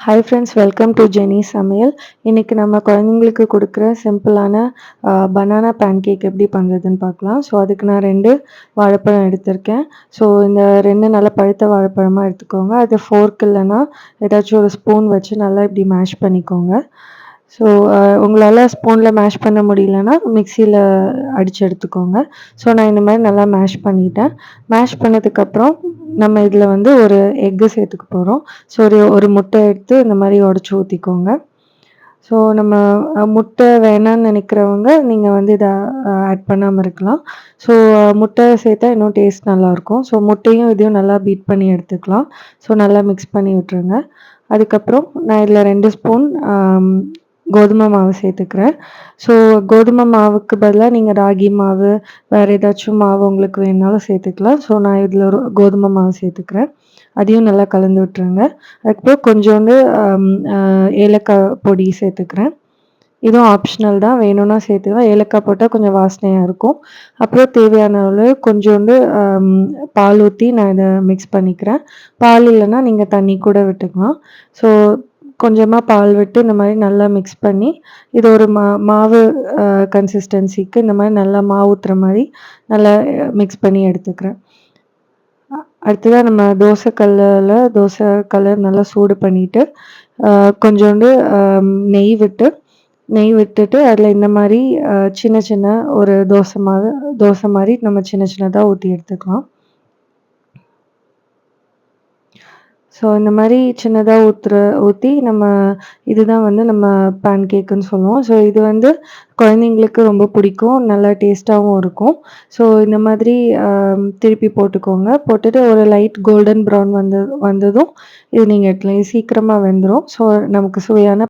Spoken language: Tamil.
Hi friends, welcome to Jenny சமையல். இன்னைக்கு நம்ம குழந்தைங்களுக்கு கொடுக்குற சிம்பிளான பனானா பேன்கேக் எப்படி பண்ணுறதுன்னு பார்க்கலாம். ஸோ அதுக்கு நான் 2 வாழைப்பழம் எடுத்திருக்கேன். ஸோ இந்த 2 நல்லா பழுத்த வாழைப்பழமாக எடுத்துக்கோங்க. அது ஃபோர்க் இல்லைன்னா ஏதாச்சும் ஒரு ஸ்பூன் வச்சு நல்லா இப்படி மேஷ் பண்ணிக்கோங்க. ஸோ உங்களால் ஸ்பூனில் மேஷ் பண்ண முடியலன்னா மிக்சியில் அடித்து எடுத்துக்கோங்க. ஸோ நான் இந்த மாதிரி நல்லா மேஷ் பண்ணிட்டேன். மேஷ் பண்ணதுக்கப்புறம் நம்ம இதில் வந்து ஒரு எக்கு சேர்த்துக்க போகிறோம். ஸோ ஒரு முட்டை எடுத்து இந்த மாதிரி உடச்சி ஊற்றிக்கோங்க. ஸோ நம்ம முட்டை வேணான்னு நினைக்கிறவங்க நீங்கள் வந்து இதை ஆட் பண்ணாமல் இருக்கலாம். ஸோ முட்டை சேர்த்தா இன்னும் டேஸ்ட் நல்லாயிருக்கும். ஸோ முட்டையும் இதையும் நல்லா பீட் பண்ணி எடுத்துக்கலாம். ஸோ நல்லா மிக்ஸ் பண்ணி விட்டுருங்க. அதுக்கப்புறம் நான் இதில் 2 ஸ்பூன் கோதுமை மாவு சேர்த்துக்கிறேன். ஸோ கோதுமை மாவுக்கு பதிலாக நீங்கள் ராகி மாவு, வேறு ஏதாச்சும் மாவு உங்களுக்கு வேணுனாலும் சேர்த்துக்கலாம். ஸோ நான் இதில் ஒரு கோதுமை மாவு சேர்த்துக்கிறேன். அதையும் நல்லா கலந்து விட்டுருங்க. அதுக்கப்புறம் கொஞ்சோண்டு ஏலக்காய் பொடி சேர்த்துக்கிறேன். இதுவும் ஆப்ஷனல் தான், வேணும்னா சேர்த்துக்கலாம். ஏலக்காய் போட்டால் கொஞ்சம் வாசனையாக இருக்கும். அப்புறம் தேவையான அளவு கொஞ்சோண்டு பால் ஊற்றி நான் இதை மிக்ஸ் பண்ணிக்கிறேன். பால் இல்லைன்னா நீங்கள் தண்ணி கூட விட்டுக்கலாம். ஸோ கொஞ்சமாக பால் விட்டு இந்த மாதிரி நல்லா மிக்ஸ் பண்ணி இது ஒரு மாவு கன்சிஸ்டன்சிக்கு இந்த மாதிரி நல்லா மாவு ஊற்றுற மாதிரி நல்லா மிக்ஸ் பண்ணி எடுத்துக்கிறேன். அடுத்ததாக நம்ம தோசை கல்லை நல்லா சூடு பண்ணிவிட்டு கொஞ்சோண்டு நெய் விட்டுட்டு அதில் இந்த மாதிரி சின்ன சின்ன ஒரு தோசை மாதிரி நம்ம சின்ன சின்னதாக ஊற்றி எடுத்துக்கலாம். ஸோ இந்த மாதிரி சின்னதாக ஊற்றி நம்ம இதுதான் வந்து நம்ம பேன் கேக்குன்னு சொல்லுவோம். ஸோ இது வந்து குழந்தைங்களுக்கு ரொம்ப பிடிக்கும், நல்லா டேஸ்ட்டாகவும் இருக்கும். ஸோ இந்த மாதிரி திருப்பி போட்டுக்கோங்க. போட்டுட்டு ஒரு லைட் கோல்டன் ப்ரௌன் வந்ததும் இது நீங்கள் எடுக்கலாம். இது சீக்கிரமாக வெந்துடும். ஸோ நமக்கு சுவையான